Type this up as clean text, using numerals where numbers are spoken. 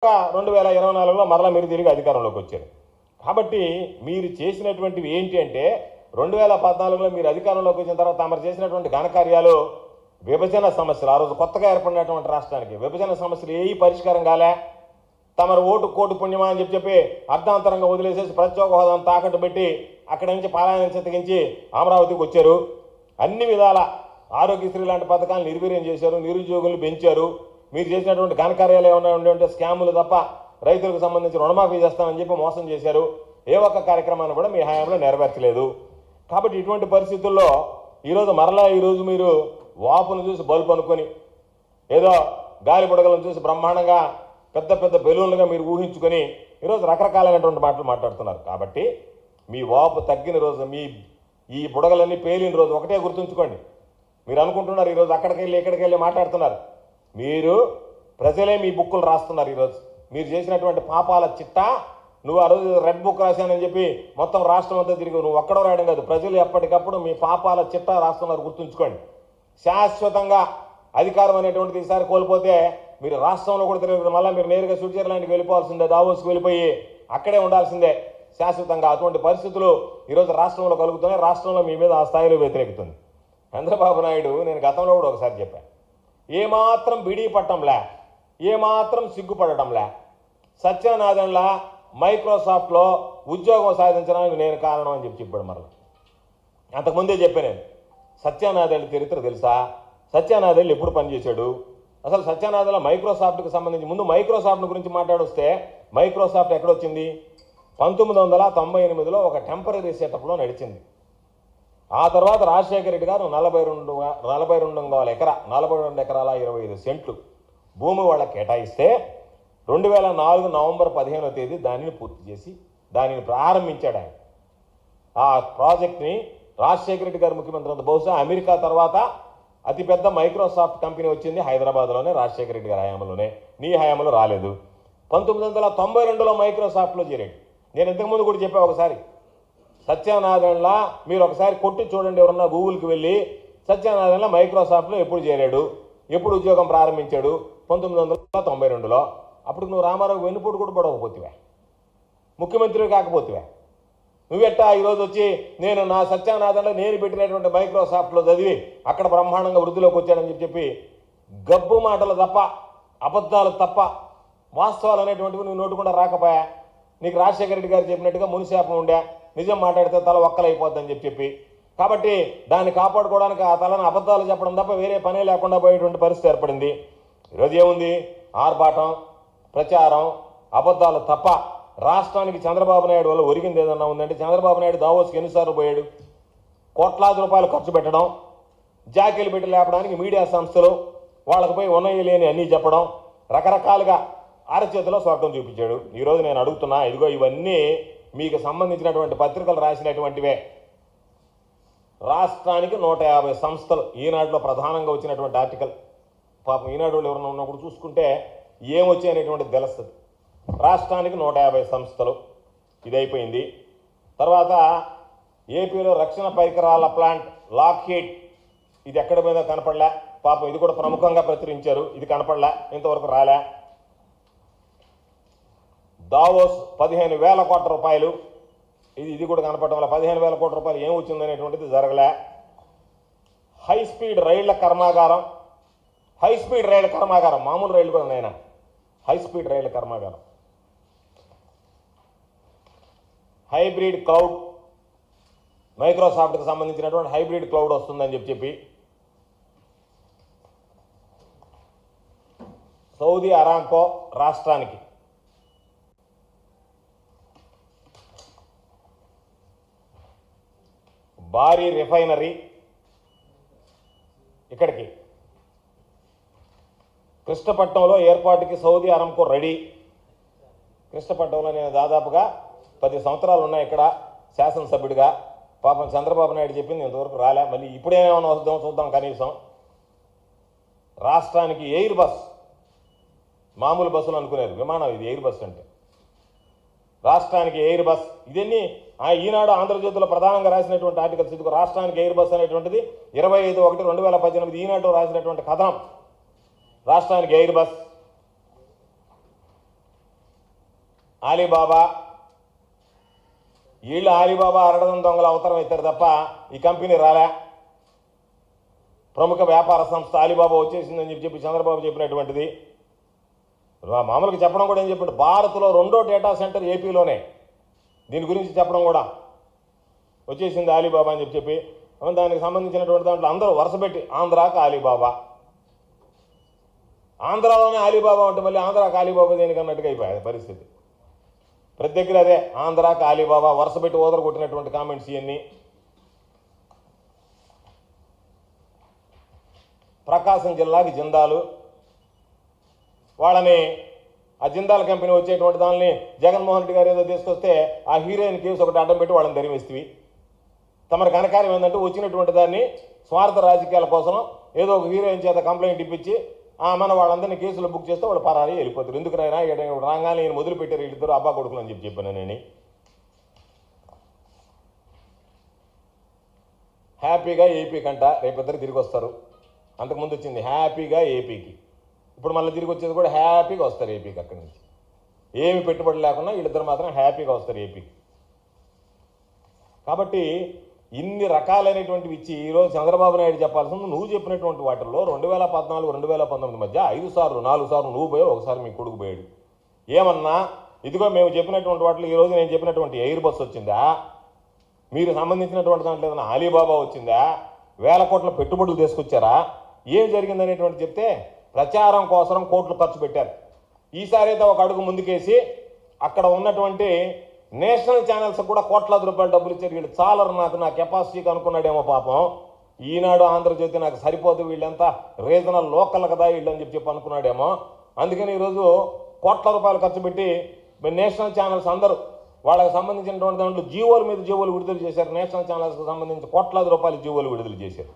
2024లో మరలా మీరు తిరిగి అధికారంలోకి వచ్చారు. కాబట్టి మీరు చేసినటువంటివి ఏంటి అంటే 2014లో మీరు అధికారంలోకి వచ్చిన తర్వాత తమరు చేసినటువంటి ఘనకార్యాలు విభజన సమస్యలు, ఆ రోజు కొత్తగా ఏర్పడినటువంటి రాష్ట్రానికి విభజన సమస్యలు ఏ పరిష్కారం కాలే. తమరు ఓటు కోటు పుణ్యమా అని చెప్పి అర్ధాంతరంగా వదిలేసేసి ప్రత్యేక హోదాను తాకట్టు పెట్టి అక్కడి నుంచి పాలన చిత్తగించి అమరావతికి వచ్చారు. అన్ని విధాల ఆరోగ్యశ్రీ లాంటి పథకాలను నిర్వీర్యం చేశారు, నిరుద్యోగులు పెంచారు. మీరు చేసినటువంటి ఘనకార్యాలు ఏమైనా ఉండే స్కాములు తప్ప రైతులకు సంబంధించి రుణమాఫీ చేస్తామని చెప్పి మోసం చేశారు. ఏ ఒక్క కార్యక్రమాన్ని కూడా మీ హయాంలో నెరవేర్చలేదు. కాబట్టి ఇటువంటి పరిస్థితుల్లో ఈరోజు మీరు వాపును చూసి బల్బు అనుకొని ఏదో గాలి బుడగలను చూసి బ్రహ్మాండంగా పెద్ద పెద్ద బెలూన్లుగా మీరు ఊహించుకొని ఈరోజు రకరకాలైనటువంటి మాటలు మాట్లాడుతున్నారు. కాబట్టి మీ వాపు తగ్గిన రోజు, మీ ఈ బుడగలన్నీ పేలిన రోజు ఒకటే గుర్తుంచుకోండి. మీరు అనుకుంటున్నారు ఈరోజు అక్కడికి వెళ్ళి ఇక్కడికి వెళ్ళి మాట్లాడుతున్నారు. మీరు ప్రజలే మీ బుక్కులు రాస్తున్నారు. ఈరోజు మీరు చేసినటువంటి పాపాల చిట్టా, నువ్వు ఆ రోజు రెడ్ బుక్ రాశానని చెప్పి మొత్తం రాష్ట్రం అంతా తిరిగి నువ్వు ఒక్కడో రాయడం కాదు, ప్రజలు ఎప్పటికప్పుడు మీ పాపాల చిట్టా రాస్తున్నారు. గుర్తుంచుకోండి. శాశ్వతంగా అధికారం అనేటువంటిది ఈసారి కోల్పోతే మీరు రాష్ట్రంలో కూడా తిరిగి మళ్ళీ మీరు నేరుగా స్విట్జర్లాండ్కి వెళ్ళిపోవాల్సిందే, దావోస్కి వెళ్ళిపోయి అక్కడే ఉండాల్సిందే శాశ్వతంగా. అటువంటి పరిస్థితులు ఈరోజు రాష్ట్రంలో కలుగుతున్నాయి. రాష్ట్రంలో మీ మీద ఆ స్థాయిలో వ్యతిరేకుతుంది. చంద్రబాబు నాయుడు, నేను గతంలో కూడా ఒకసారి చెప్పాను, ఏమాత్రం బిడీ పట్టంలే, ఏమాత్రం సిగ్గుపడటంలే. సత్యనారాయణలా మైక్రోసాఫ్ట్లో ఉద్యోగం సాధించడానికి నేను కారణం అని చెప్పాడు. మరలా అంతకుముందే చెప్పాను నేను. సత్యనారాయణ చరిత్ర తెలుసా? సత్యనారాయణ ఎప్పుడు పనిచేశాడు? అసలు సత్యనారాయణ మైక్రోసాఫ్ట్కి సంబంధించి ముందు మైక్రోసాఫ్ట్ గురించి మాట్లాడొస్తే మైక్రోసాఫ్ట్ ఎక్కడొచ్చింది? 1998లో ఒక టెంపరీ సెటప్లో నడిచింది. ఆ తర్వాత రాజశేఖర రెడ్డి గారు 42 ఎకరాల 25 సెంట్లు భూమి వాళ్ళకి కేటాయిస్తే 2004 నవంబర్ 15వ తేదీ దానిని పూర్తి చేసి దానిని ప్రారంభించాడు ఆయన. ఆ ప్రాజెక్ట్ని రాజశేఖర రెడ్డి గారు ముఖ్యమంత్రి, బహుశా అమెరికా తర్వాత అతిపెద్ద మైక్రోసాఫ్ట్ కంపెనీ వచ్చింది హైదరాబాద్లోనే, రాజశేఖర రెడ్డి గారి హయాంలోనే. నీ హయాంలో రాలేదు. 1992లో మైక్రోసాఫ్ట్లో చేరాడు. నేను ఇంతకుముందు కూడా చెప్పా ఒకసారి, సత్యనారాయణలా మీరు ఒకసారి కొట్టి చూడండి, ఎవరన్నా గూగుల్కి వెళ్ళి సత్యనారాయణ మైక్రోసాఫ్ట్లో ఎప్పుడు చేరాడు, ఎప్పుడు ఉద్యోగం ప్రారంభించాడు? 1992లో. అప్పుడు నువ్వు రామారావు వెన్నుపోటు కూడా పడకపోతివే, ముఖ్యమంత్రి కాకపోతివే. నువ్వెట్టా ఈరోజు వచ్చి నేను నా సత్యనారాయణలో నేను పెట్టినటువంటి మైక్రోసాఫ్ట్లో చదివి అక్కడ బ్రహ్మాండంగా వృద్ధిలోకి వచ్చాడని చెప్పి గబ్బు మాటలు తప్ప, అబద్ధాలు తప్ప, వాస్తవాలు అనేటువంటివి నువ్వు నోటుకుండా రాకపోయా. నీకు రాజశేఖర రెడ్డి గారు చెప్పినట్టుగా మునిశాపం ఉండే, నిజం మాట్లాడితే తల ఒక్కలైపోద్దని చెప్పి. కాబట్టి దాన్ని కాపాడుకోవడానికి ఆ తలను అబద్ధాలు చెప్పడం తప్ప వేరే పనే లేకుండా పోయేటువంటి పరిస్థితి ఏర్పడింది. ఈరోజు ఏముంది? ఆర్భాటం, ప్రచారం, అబద్ధాలు తప్ప రాష్ట్రానికి చంద్రబాబు నాయుడు వల్ల ఒరిగింది ఏదన్నా ఉందంటే, చంద్రబాబు నాయుడు దావోస్కి ఎన్నిసార్లు పోయాడు? కోట్లాది రూపాయలు ఖర్చు పెట్టడం, జాకీలు పెట్టి లేపడానికి మీడియా సంస్థలు వాళ్ళకు పోయి ఉన్నాయి లేని అన్నీ చెప్పడం, రకరకాలుగా అరచేతిలో స్వర్గం చూపించాడు. ఈరోజు నేను అడుగుతున్నా, ఇదిగో ఇవన్నీ మీకు సంబంధించినటువంటి పత్రికలు రాసినటువంటివే. రాష్ట్రానికి 150 సంస్థలు, ఈనాడులో ప్రధానంగా వచ్చినటువంటి ఆర్టికల్. పాపం ఈనాడు వాళ్ళు ఎవరన్నా ఉన్నప్పుడు చూసుకుంటే ఏమొచ్చాయి అనేటువంటిది తెలుస్తుంది. రాష్ట్రానికి 150 సంస్థలు, ఇదైపోయింది. తర్వాత ఏపీలో రక్షణ పరికరాల ప్లాంట్ లాక్హీడ్, ఇది ఎక్కడ మీద కనపడలే. పాపం ఇది కూడా ప్రముఖంగా ప్రచురించారు, ఇది కనపడలే, ఇంతవరకు రాలే. దావోస్ 15,000 కోట్ల రూపాయలు, ఇది కూడా కనపడటం వల్ల 15,000 కోట్ల రూపాయలు ఏం వచ్చిందనేటువంటిది జరగలే. హై స్పీడ్ రైళ్ల కర్మాగారం, మామూలు రైళ్లు కూడా ఉన్నాయన, హై స్పీడ్ రైళ్ల కర్మాగారం. హైబ్రిడ్ క్లౌడ్, మైక్రోసాఫ్ట్కి సంబంధించినటువంటి హైబ్రిడ్ క్లౌడ్ వస్తుందని చెప్పి సౌదీ అరామ్కో రాష్ట్రానికి భారీ రిఫైనరీ ఇక్కడికి కృష్ణపట్నంలో ఏర్పాటుకి సౌదీ అరామ్కో రెడీ. కృష్ణపట్నంలో నేను దాదాపుగా 10 సంవత్సరాలు ఉన్నాయి ఇక్కడ శాసనసభ్యుడిగా. పాపం చంద్రబాబు నాయుడు చెప్పింది ఇంతవరకు రాలే. మళ్ళీ ఇప్పుడేమన్నా వద్దాం చూద్దాం. కనీసం రాష్ట్రానికి ఎయిర్ బస్, మామూలు బస్సులు అనుకునేది, విమానం ఇది ఎయిర్ బస్ అంటే. రాష్ట్రానికి ఎయిర్ బస్, ఇదన్నీ ఈనాడు ఆంధ్రజ్యోతిలో ప్రధానంగా రాసినటువంటి ఆర్టికల్స్. ఇదిగో రాష్ట్రానికి ఎయిర్ బస్ అనేటువంటిది 25/1/2018 ఈనాడు రాసినటువంటి కథనం. రాష్ట్రానికి ఎయిర్ బస్. ఆలీబాబా వీళ్ళు ఆలీబాబా అరడదం దొంగల అవతరం అవుతారు తప్ప ఈ కంపెనీ రాలే. ప్రముఖ వ్యాపార సంస్థ ఆలీబాబా వచ్చేసిందని చెప్పి చంద్రబాబు చెప్పినటువంటిది మామూలుగా చెప్పడం కూడా ఏం చెప్పండి, భారత్లో 2వ డేటా సెంటర్ ఏపీలోనే, దీని గురించి చెప్పడం కూడా వచ్చేసింది ఆలీబాబా అని చెప్పి దానికి సంబంధించినటువంటి దాంట్లో అందరూ వరుసపెట్టి ఆంధ్రాకి ఆలీబాబా, ఆంధ్రాలోనే ఆలీబాబా ఉంటే మళ్ళీ ఆంధ్రాకి ఆలీబాబా దేనికన్నట్టుగా అయిపోయాయి పరిస్థితి. ప్రతి దగ్గర అదే ఆంధ్రాకి ఆలీబాబా వరుసపెట్టి ఓదర కొట్టినటువంటి కామెంట్స్ ఇవన్నీ. ప్రకాశం జిల్లాకి జిందాలు, వాళ్ళని ఆ జిందాల్ కంపెనీ వచ్చేటువంటి దాన్ని జగన్మోహన్ రెడ్డి గారు ఏదో తీసుకొస్తే ఆ హీరోయిన్ కేసు ఒకటి అడ్డం పెట్టి వాళ్ళని ధరిమిస్తుంది. తమరి ఘనకార్యం ఏంటంటే వచ్చినటువంటి దాన్ని స్వార్థ రాజకీయాల కోసం ఏదో ఒక హీరోయిన్ చేత కంప్లైంట్ ఇప్పించి మన వాళ్ళందరినీ కేసులు బుక్ చేస్తే వాళ్ళు పరారీ వెళ్ళిపోతారు. ఎందుకు రాగానే ఈయన మొదలుపెట్టారు వీళ్ళిద్దరు అబ్బా కొడుకులు అని చెప్పాను నేను. హ్యాపీగా ఏపీ కంట రేపిద్దరు తిరిగి వస్తారు. అంతకుముందు వచ్చింది హ్యాపీగా ఏపీకి, ఇప్పుడు మళ్ళీ తిరిగి వచ్చేది కూడా హ్యాపీగా వస్తారు ఏపీకి. అక్కడి నుంచి ఏమి పెట్టుబడి లేకుండా వీళ్ళిద్దరు మాత్రం హ్యాపీగా వస్తారు ఏపీకి. కాబట్టి ఇన్ని రకాలైనటువంటివి ఇచ్చి ఈరోజు చంద్రబాబు నాయుడు చెప్పాల్సింది నువ్వు చెప్పినటువంటి వాటిల్లో 2014, 2019 మధ్య 5 సార్లు 4 సార్లు నువ్వు పోయావు, ఒకసారి మీ కొడుకు పోయాడు. ఏమన్నా ఇదిగో మేము చెప్పినటువంటి వాటిలో ఈరోజు నేను చెప్పినటువంటి ఎయిర్ బస్ వచ్చిందా, మీరు సంబంధించినటువంటి దాంట్లో ఏదైనా ఆలీబాబా వచ్చిందా, 1000 కోట్ల పెట్టుబడులు తీసుకొచ్చారా, ఏం జరిగిందనేటువంటి చెప్తే ప్రచారం కోసం కోట్లు ఖర్చు పెట్టారు. ఈసారి అయితే ఒక అడుగు ముందుకేసి అక్కడ ఉన్నటువంటి నేషనల్ ఛానల్స్ కూడా కోట్లాది రూపాయలు డబ్బులు ఇచ్చారు. వీళ్ళు చాలరు నాకు, నా కెపాసిటీకి అనుకున్నాడేమో పాపం. ఈనాడు ఆంధ్రజ్యోతి నాకు సరిపోదు, వీళ్ళంతా రీజనల్ లోకల్ కదా వీళ్ళు అని చెప్పి అనుకున్నాడేమో. అందుకని ఈరోజు కోట్ల రూపాయలు ఖర్చు పెట్టి నేషనల్ ఛానల్స్ అందరూ వాళ్ళకి సంబంధించినటువంటి దాంట్లో జీవోల మీద జీవోలు విడుదల చేశారు. నేషనల్ ఛానల్స్కి సంబంధించి కోట్లాది రూపాయలు జీవోలు విడుదల చేశారు.